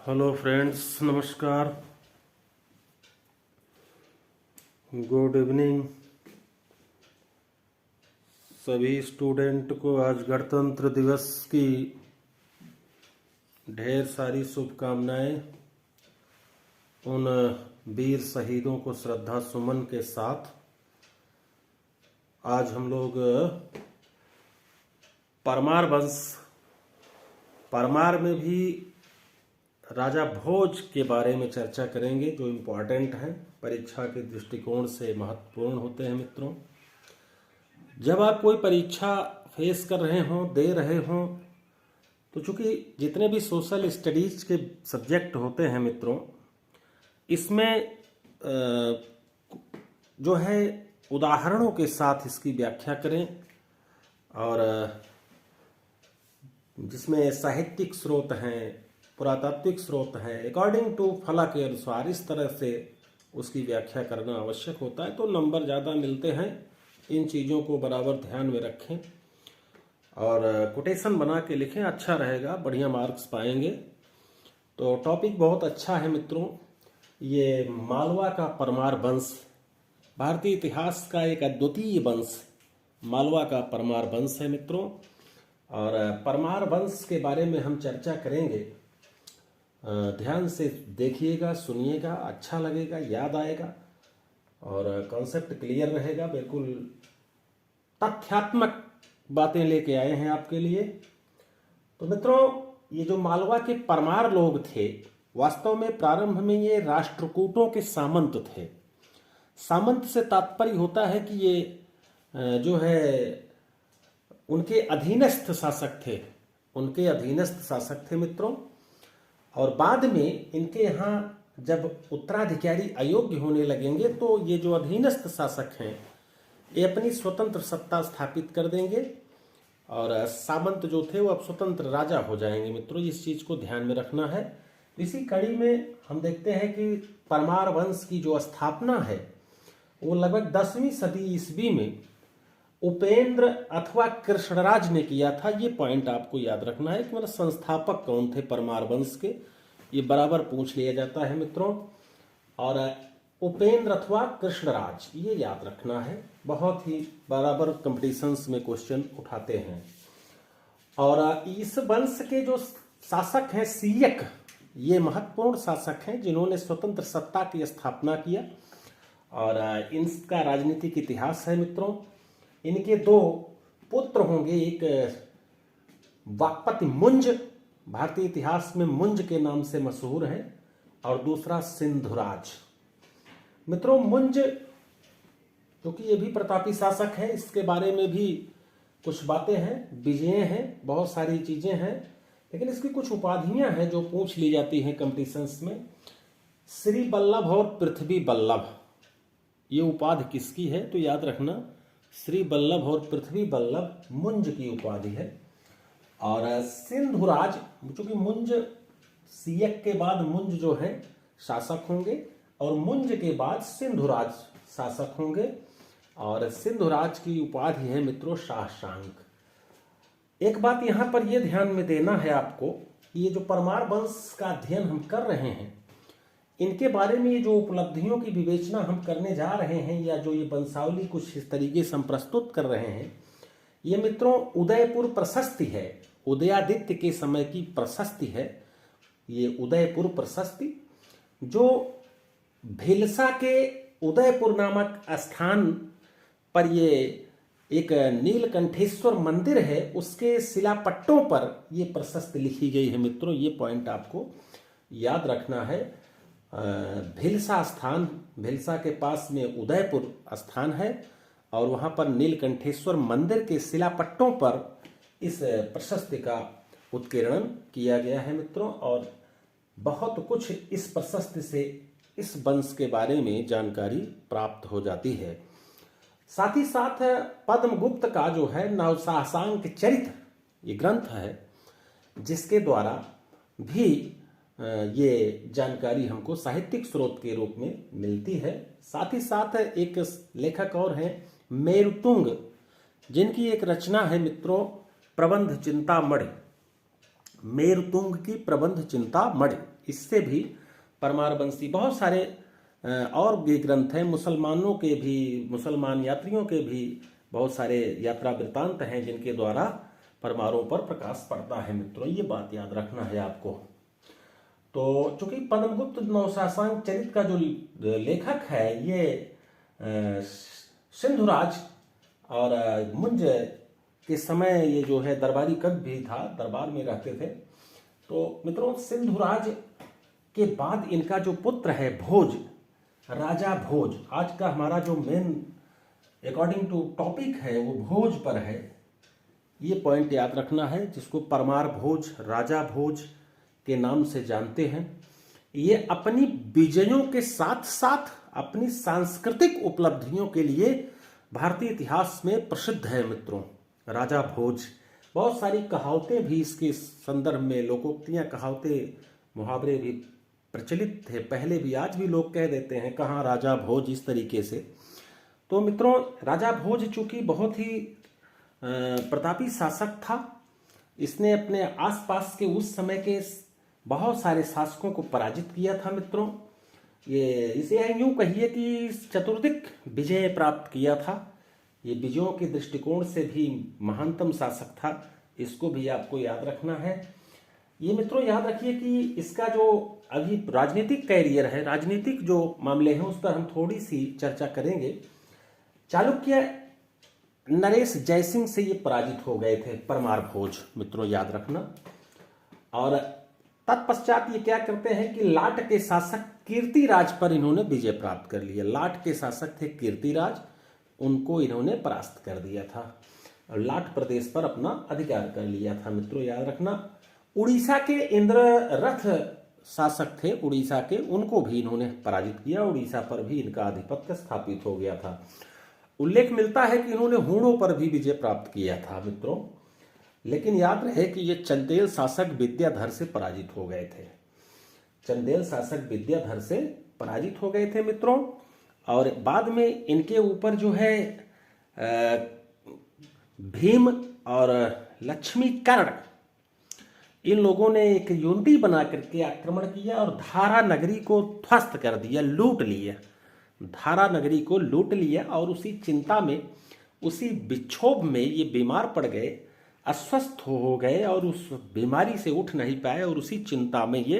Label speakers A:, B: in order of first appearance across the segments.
A: Hello friends, नमस्कार, good evening. सभी student को आज गणतंत्र दिवस की ढेर सारी शुभकामनाएं। उन वीर शहीदों को श्रद्धा सुमन के साथ आज हम लोग परमार वंश, परमार में भी राजा भोज के बारे में चर्चा करेंगे, जो इम्पोर्टेंट हैं, परीक्षा के दृष्टिकोण से महत्वपूर्ण होते हैं। मित्रों, जब आप कोई परीक्षा फेस कर रहे हों, दे रहे हों, तो चूंकि जितने भी सोशल स्टडीज के सब्जेक्ट होते हैं मित्रों, इसमें जो है उदाहरणों के साथ इसकी व्याख्या करें, और जिसमें साहित्यिक स्रोत हैं, पुरातात्विक स्रोत हैं, अकॉर्डिंग टू फला के अनुसार इस तरह से उसकी व्याख्या करना आवश्यक होता है, तो नंबर ज़्यादा मिलते हैं। इन चीज़ों को बराबर ध्यान में रखें और कोटेशन बना के लिखें, अच्छा रहेगा, बढ़िया मार्क्स पाएंगे। तो टॉपिक बहुत अच्छा है मित्रों। ये मालवा का परमार वंश, भारतीय इतिहास का एक अद्वितीय वंश मालवा का परमार वंश है मित्रों। और परमार वंश के बारे में हम चर्चा करेंगे। ध्यान से देखिएगा, सुनिएगा, अच्छा लगेगा, याद आएगा और कॉन्सेप्ट क्लियर रहेगा। बिल्कुल तथ्यात्मक बातें लेके आए हैं आपके लिए। तो मित्रों, ये जो मालवा के परमार लोग थे, वास्तव में प्रारंभ में ये राष्ट्रकूटों के सामंत थे। सामंत से तात्पर्य होता है कि ये जो है उनके अधीनस्थ शासक थे, उनके अधीनस्थ शासक थे मित्रों। और बाद में इनके यहाँ जब उत्तराधिकारी अयोग्य होने लगेंगे, तो ये जो अधीनस्थ शासक हैं ये अपनी स्वतंत्र सत्ता स्थापित कर देंगे और सामंत जो थे वो अब स्वतंत्र राजा हो जाएंगे मित्रों। इस चीज को ध्यान में रखना है। इसी कड़ी में हम देखते हैं कि परमार वंश की जो स्थापना है वो लगभग 10वीं सदी ईस्वी में उपेंद्र अथवा कृष्णराज ने किया था। ये पॉइंट आपको याद रखना है कि मतलब संस्थापक कौन थे परमार वंश के, ये बराबर पूछ लिया जाता है मित्रों। और उपेंद्र अथवा कृष्णराज, ये याद रखना है, बहुत ही बराबर कंपटीशंस में क्वेश्चन उठाते हैं। और इस वंश के जो शासक हैं सीयक, ये महत्वपूर्ण शासक हैं जिन्होंने स्वतंत्र सत्ता की स्थापना किया। और इनका राजनीतिक इतिहास है मित्रों। इनके 2 पुत्र होंगे, एक वाकपति मुंज, भारतीय इतिहास में मुंज के नाम से मशहूर है, और दूसरा सिंधुराज। मित्रों, मुंज क्योंकि ये भी प्रतापी शासक है, इसके बारे में भी कुछ बातें हैं, विजय हैं, बहुत सारी चीजें हैं, लेकिन इसकी कुछ उपाधियां हैं जो पूछ ली जाती हैं कंपटीशंस में। श्री बल्लभ और पृथ्वी बल्लभ, ये उपाधि किसकी है? तो याद रखना, श्री बल्लभ और पृथ्वी बल्लभ मुंज की उपाधि है। और सिंधुराज, चूंकि मुंज सीयक के बाद मुंज जो है शासक होंगे, और मुंज के बाद सिंधुराज शासक होंगे। और सिंधुराज की उपाधि है मित्रों शाशांक। एक बात यहां पर यह ध्यान में देना है आपको, ये जो परमार वंश का अध्ययन हम कर रहे हैं, इनके बारे में ये जो उपलब्धियों की विवेचना हम करने जा रहे हैं, या जो ये वंशावली कुछ इस तरीके से हम प्रस्तुत कर रहे हैं, ये मित्रों उदयपुर प्रशस्ति है, उदयादित्य के समय की प्रशस्ति है। ये उदयपुर प्रशस्ति जो भिलसा के उदयपुर नामक स्थान पर ये एक नीलकंठेश्वर मंदिर है, उसके शिलापट्टों पर ये प्रशस्ति लिखी गई है मित्रों। ये पॉइंट आपको याद रखना है। भिलसा स्थान, भिलसा के पास में उदयपुर स्थान है, और वहां पर नीलकंठेश्वर मंदिर के शिलापट्टों पर इस प्रशस्ति का उत्कीर्णन किया गया है मित्रों। और बहुत कुछ इस प्रशस्ति से, इस वंश के बारे में जानकारी प्राप्त हो जाती है। साथ ही साथ पद्मगुप्त का जो है नवशासांक चरित्र, ये ग्रंथ है जिसके द्वारा भी ये जानकारी हमको साहित्यिक स्रोत के रूप में मिलती है। साथ ही साथ एक लेखक और हैं मेरुतुंग, जिनकी एक रचना है मित्रों प्रबंध चिंतामणि। मेरुतुंग की प्रबंध चिंतामणि, इससे भी परमार वंशी बहुत सारे और भी ग्रंथ हैं, मुसलमानों के भी, मुसलमान यात्रियों के भी बहुत सारे यात्रा वृत्तांत हैं जिनके द्वारा परमारों पर प्रकाश पड़ता है मित्रों, ये बात याद रखना है आपको। तो चूंकि पद्मगुप्त नौशासन चरित का जो लेखक है ये सिंधुराज और मुंज के समय ये जो है दरबारी कवि भी था, दरबार में रहते थे। तो मित्रों सिंधुराज के बाद इनका जो पुत्र है भोज, राजा भोज, आज का हमारा जो मेन अकॉर्डिंग टू टॉपिक है वो भोज पर है, ये पॉइंट याद रखना है, जिसको परमार भोज, राजा भोज के नाम से जानते हैं। ये अपनी विजयों के साथ साथ अपनी सांस्कृतिक उपलब्धियों के लिए भारतीय इतिहास में प्रसिद्ध है मित्रों। राजा भोज, बहुत सारी कहावतें भी इसके संदर्भ में, लोकोक्तियां, कहावतें, मुहावरे भी प्रचलित थे पहले भी, आज भी लोग कह देते हैं कहाँ राजा भोज, इस तरीके से। तो मित्रों राजा भोज चूंकि बहुत ही प्रतापी शासक था, इसने अपने आसपास के उस समय के बहुत सारे शासकों को पराजित किया था मित्रों। ये इसे यूं कहिए कि चतुर्दिक विजय प्राप्त किया था। ये विजयों के दृष्टिकोण से भी महानतम शासक था, इसको भी आपको याद रखना है। ये मित्रों याद रखिए कि इसका जो अभी राजनीतिक कैरियर है, राजनीतिक जो मामले हैं उस पर हम थोड़ी सी चर्चा करेंगे। चालुक्य नरेश जयसिंह से ये पराजित हो गए थे परमार भोज, मित्रों याद रखना। और तत्पश्चात ये क्या करते हैं कि लाट के शासक कीर्तिराज पर इन्होंने विजय प्राप्त कर लिया। लाट के शासक थे कीर्तिराज, उनको इन्होंने परास्त कर दिया था और लाट प्रदेश पर अपना अधिकार कर लिया था मित्रों, याद रखना। उड़ीसा के इंद्ररथ शासक थे उड़ीसा के, उनको भी इन्होंने पराजित किया, उड़ीसा पर भी इनका आधिपत्य स्थापित हो गया था। उल्लेख मिलता है कि इन्होंने हूणों पर भी विजय प्राप्त किया था मित्रों, लेकिन याद रहे कि ये चंदेल शासक विद्याधर से पराजित हो गए थे। चंदेल शासक विद्याधर से पराजित हो गए थे मित्रों। और बाद में इनके ऊपर जो है भीम और लक्ष्मीकर्ण, इन लोगों ने एक यूनिटी बना करके आक्रमण किया और धारा नगरी को ध्वस्त कर दिया, लूट लिया। धारा नगरी को लूट लिया और उसी चिंता में, उसी विक्षोभ में ये बीमार पड़ गए, अस्वस्थ हो गए और उस बीमारी से उठ नहीं पाए और उसी चिंता में ये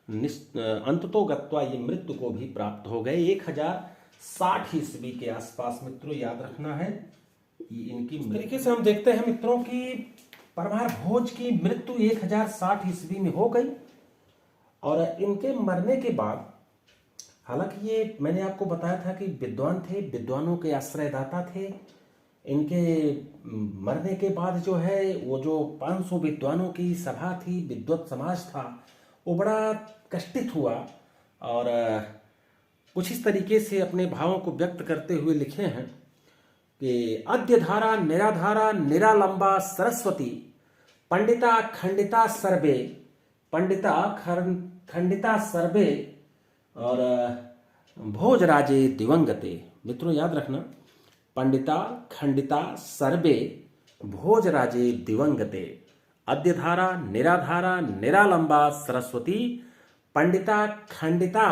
A: अंततोगत्वा ये मृत्यु को भी प्राप्त हो गए 1060 ईस्वी के आसपास मित्रों, याद रखना है। ये इनकी तरीके से हम देखते हैं मित्रों कि परमार भोज की मृत्यु 1060 ईस्वी में हो गई। और इनके मरने के बाद, हालांकि ये मैंने आपको बताया था कि विद्वान थे, विद्वानों के आश्रयदाता थे, इनके मरने के बाद जो है वो जो 500 विद्वानों की सभा थी, विद्वत समाज था, वो बड़ा कष्टित हुआ और कुछ इस तरीके से अपने भावों को व्यक्त करते हुए लिखे हैं कि अद्य धारा निराधारा निरालंबा सरस्वती पंडिता खंडिता सर्वे, पंडिता खंडिता सर्वे और भोजराजे दिवंगते। मित्रों याद रखना, पंडिता खंडिता सर्वे भोजराजे दिवंगते, अद्यधारा निराधारा निरालंबा सरस्वती पंडिता खंडिता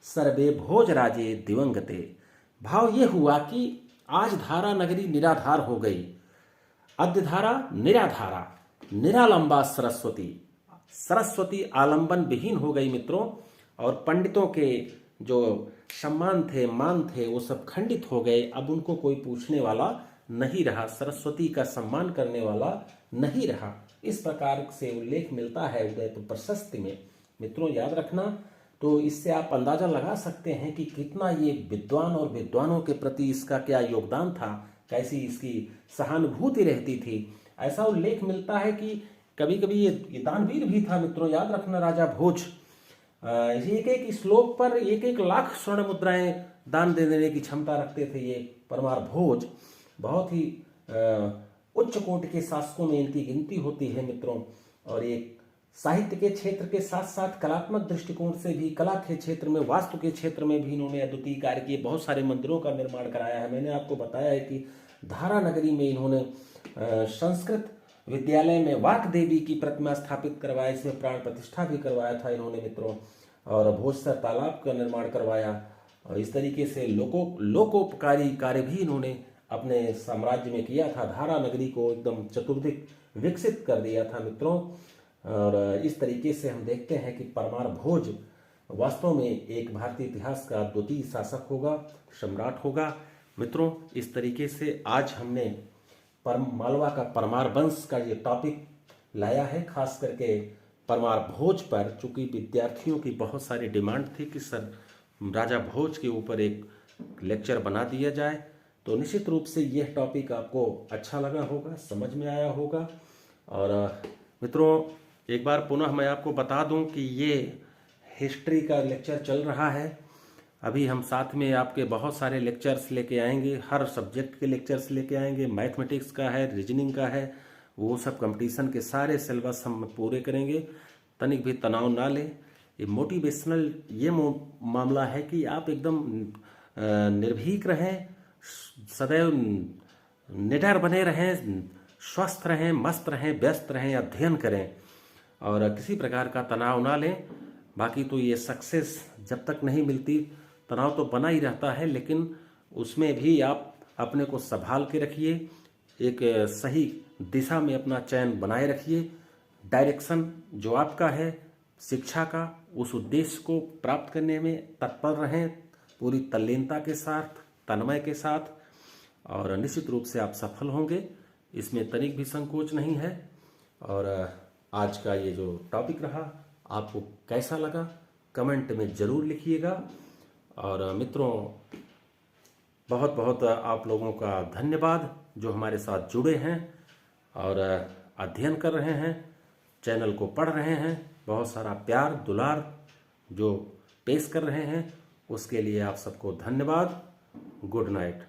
A: सर्वे भोजराजे दिवंगते। भाव ये हुआ कि आज धारा नगरी निराधार हो गई, अद्यधारा निराधारा, निरालंबा सरस्वती, सरस्वती आलंबन विहीन हो गई मित्रों। और पंडितों के जो सम्मान थे, मान थे, वो सब खंडित हो गए। अब उनको कोई पूछने वाला नहीं रहा, सरस्वती का सम्मान करने वाला नहीं रहा। इस प्रकार से उल्लेख मिलता है उदयपुर प्रशस्ति में मित्रों, याद रखना। तो इससे आप अंदाजा लगा सकते हैं कि कितना ये विद्वान और विद्वानों के प्रति इसका क्या योगदान था, कैसी इसकी सहानुभूति रहती थी। ऐसा उल्लेख मिलता है कि कभी कभी ये दानवीर भी था मित्रों, याद रखना। राजा भोज एक एक श्लोक पर 1-1 लाख स्वर्ण मुद्राएं दान दे देने की क्षमता रखते थे ये परमार भोज। बहुत ही उच्च कोटि के शासकों में इनकी गिनती होती है मित्रों। और एक साहित्य के क्षेत्र के साथ साथ कलात्मक दृष्टिकोण से भी, कला के क्षेत्र में, वास्तु के क्षेत्र में भी इन्होंने अद्वितीय कार्य किए। बहुत सारे मंदिरों का निर्माण कराया है। मैंने आपको बताया है कि धारा नगरी में इन्होंने संस्कृत विद्यालय में वाक देवी की प्रतिमा स्थापित करवाया, इसमें प्राण प्रतिष्ठा भी करवाया था इन्होंने मित्रों, और भोजसर तालाब का निर्माण करवाया। और इस तरीके से लोकोपकारी कार्य भी इन्होंने अपने साम्राज्य में किया था। धारा नगरी को एकदम चतुर्दिक विकसित कर दिया था मित्रों। और इस तरीके से हम देखते हैं कि परमार भोज वास्तव में एक भारतीय इतिहास का द्वितीय शासक होगा, सम्राट होगा मित्रों। इस तरीके से आज हमने मालवा का परमार वंश का ये टॉपिक लाया है, खास करके परमार भोज पर, चूंकि विद्यार्थियों की बहुत सारी डिमांड थी कि सर राजा भोज के ऊपर एक लेक्चर बना दिया जाए, तो निश्चित रूप से यह टॉपिक आपको अच्छा लगा होगा, समझ में आया होगा। और मित्रों एक बार पुनः मैं आपको बता दूं कि ये हिस्ट्री का लेक्चर चल रहा है। अभी हम साथ में आपके बहुत सारे लेक्चर्स लेके आएंगे, हर सब्जेक्ट के लेक्चर्स लेके आएंगे। मैथमेटिक्स का है, रीजनिंग का है, वो सब कंपटीशन के सारे सिलेबस हम पूरे करेंगे। तनिक भी तनाव ना लें। ये मोटिवेशनल ये मामला है कि आप एकदम निर्भीक रहें, सदैव निडर बने रहें, स्वस्थ रहें, मस्त रहें, व्यस्त रहें, अध्ययन करें और किसी प्रकार का तनाव ना लें। बाकी तो ये सक्सेस जब तक नहीं मिलती तनाव तो बना ही रहता है, लेकिन उसमें भी आप अपने को संभाल के रखिए, एक सही दिशा में अपना चयन बनाए रखिए। डायरेक्शन जो आपका है शिक्षा का, उस उद्देश्य को प्राप्त करने में तत्पर रहें, पूरी तल्लीनता के साथ, तन्मय के साथ, और निश्चित रूप से आप सफल होंगे, इसमें तनिक भी संकोच नहीं है। और आज का ये जो टॉपिक रहा आपको कैसा लगा कमेंट में ज़रूर लिखिएगा। और मित्रों बहुत बहुत आप लोगों का धन्यवाद जो हमारे साथ जुड़े हैं और अध्ययन कर रहे हैं, चैनल को पढ़ रहे हैं, बहुत सारा प्यार दुलार जो पेश कर रहे हैं, उसके लिए आप सबको धन्यवाद। Good night.